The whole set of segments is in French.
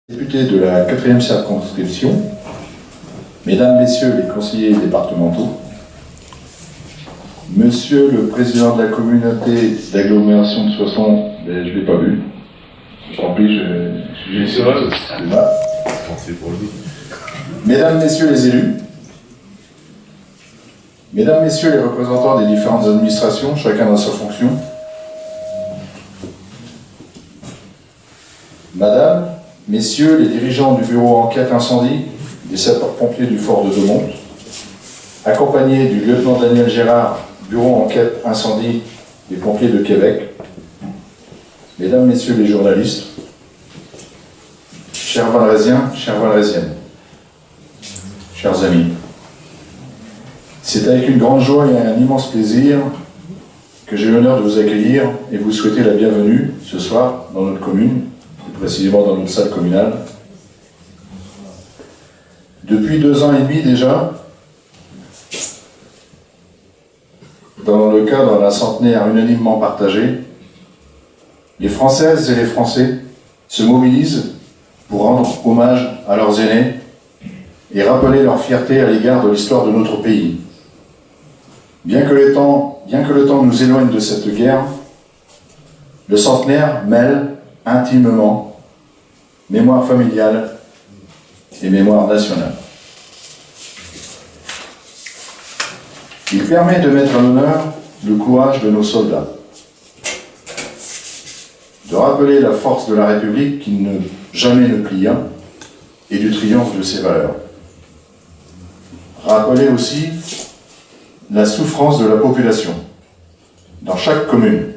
Députés de la 4e circonscription, Mesdames, Messieurs les conseillers départementaux, Monsieur le président de la communauté d'agglomération de Soissons, je ne l'ai pas vu. Tant pis, j'ai essayé de là. Mesdames, Messieurs les élus, Mesdames, Messieurs les représentants des différentes administrations, chacun dans sa fonction, Madame, Messieurs les dirigeants du bureau enquête incendie des sapeurs-pompiers du fort de Domont, accompagnés du lieutenant Daniel Gérard, bureau enquête incendie des pompiers de Québec, Mesdames, Messieurs les journalistes, chers Valrésiens, chères Valrésiennes, chers amis, c'est avec une grande joie et un immense plaisir que j'ai l'honneur de vous accueillir et vous souhaiter la bienvenue ce soir dans notre commune, plus précisément dans notre salle communale. Depuis 2 ans et demi déjà, dans le cadre d'un centenaire unanimement partagé, les Françaises et les Français se mobilisent pour rendre hommage à leurs aînés et rappeler leur fierté à l'égard de l'histoire de notre pays. Bien que le temps nous éloigne de cette guerre, le centenaire mêle intimement mémoire familiale et mémoire nationale. Il permet de mettre en honneur le courage de nos soldats, de rappeler la force de la République qui jamais ne plia et du triomphe de ses valeurs. Rappeler aussi la souffrance de la population, dans chaque commune,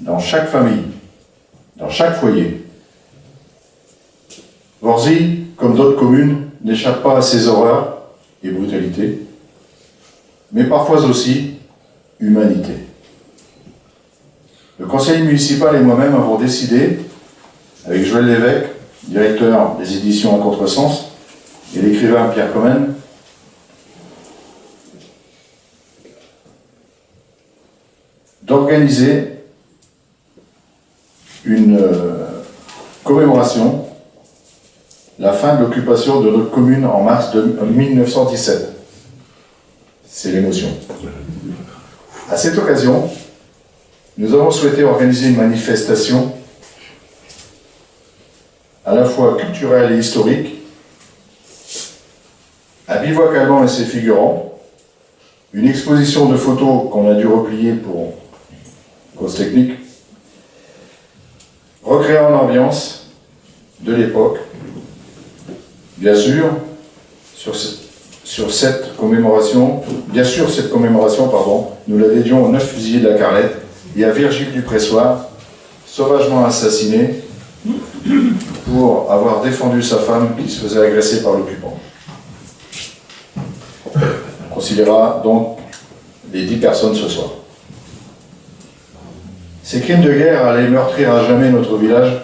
dans chaque famille, dans chaque foyer. Vorzy, comme d'autres communes, n'échappe pas à ces horreurs et brutalités, mais parfois aussi humanité. Le conseil municipal et moi-même avons décidé, avec Joël Lévesque, directeur des éditions à Contresens, et l'écrivain Pierre Comène, d'organiser une commémoration, la fin de l'occupation de notre commune en mars 1917. C'est l'émotion. À cette occasion, nous avons souhaité organiser une manifestation à la fois culturelle et historique, un bivouac allemand et ses figurants, une exposition de photos qu'on a dû replier pour cause technique, recréant l'ambiance de l'époque. Bien sûr, cette commémoration, nous la dédions aux 9 fusillés de la Carlette et à Virgile Dupressoir, sauvagement assassiné pour avoir défendu sa femme qui se faisait agresser par l'occupant. On considérera donc les 10 personnes ce soir. Ces crimes de guerre allaient meurtrir à jamais notre village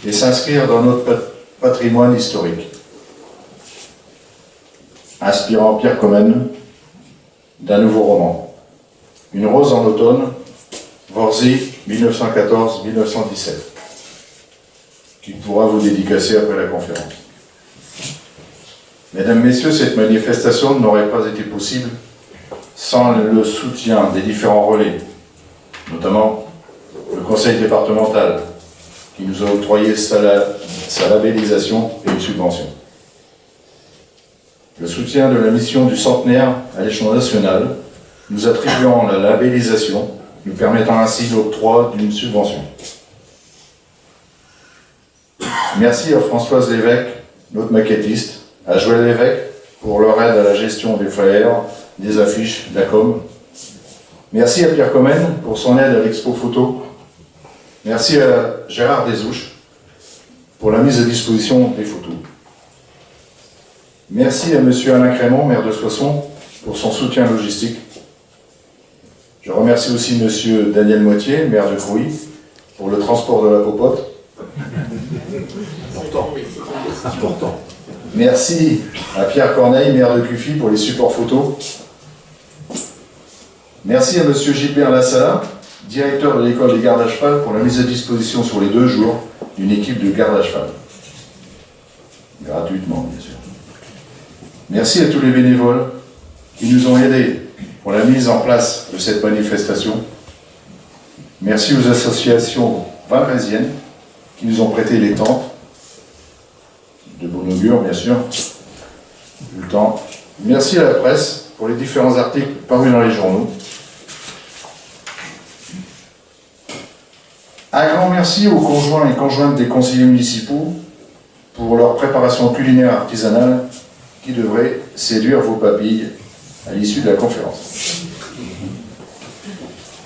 et s'inscrire dans notre patrimoine historique. Inspirant Pierre Comène d'un nouveau roman, Une rose en automne, Vorzy, 1914-1917, qu'il pourra vous dédicacer après la conférence. Mesdames, Messieurs, cette manifestation n'aurait pas été possible sans le soutien des différents relais, notamment le conseil départemental, qui nous a octroyé sa labellisation et une subvention. Le soutien de la mission du centenaire à l'échelon national, nous attribuant la labellisation, nous permettant ainsi l'octroi d'une subvention. Merci à Françoise Lévesque, notre maquettiste, à Joël Lévesque pour leur aide à la gestion des flyers, des affiches, de la com. Merci à Pierre Comène pour son aide à l'expo photo. Merci à Gérard Desouches pour la mise à disposition des photos. Merci à M. Alain Crémont, maire de Soissons, pour son soutien logistique. Je remercie aussi M. Daniel Moitié, maire de Crouy, pour le transport de la popote. Important. Merci à Pierre Corneille, maire de Cuffy, pour les supports photos. Merci à M. Gilbert Lassala, directeur de l'école des gardes à cheval, pour la mise à disposition sur les 2 jours d'une équipe de garde à cheval. Gratuitement, bien sûr. Merci à tous les bénévoles qui nous ont aidés pour la mise en place de cette manifestation. Merci aux associations valrésiennes qui nous ont prêté les tentes, de bon augure bien sûr, vu le temps. Merci à la presse pour les différents articles parus dans les journaux. Un grand merci aux conjoints et conjointes des conseillers municipaux pour leur préparation culinaire artisanale qui devrait séduire vos papilles à l'issue de la conférence.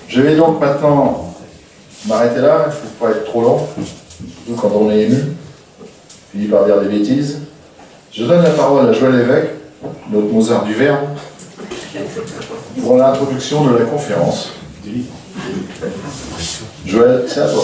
Je vais donc maintenant m'arrêter là, il ne faut pas être trop long, surtout quand on est ému, finit par dire des bêtises. Je donne la parole à Joël Évêque, notre Mozart du Verbe, pour l'introduction de la conférence. Joël, c'est à toi.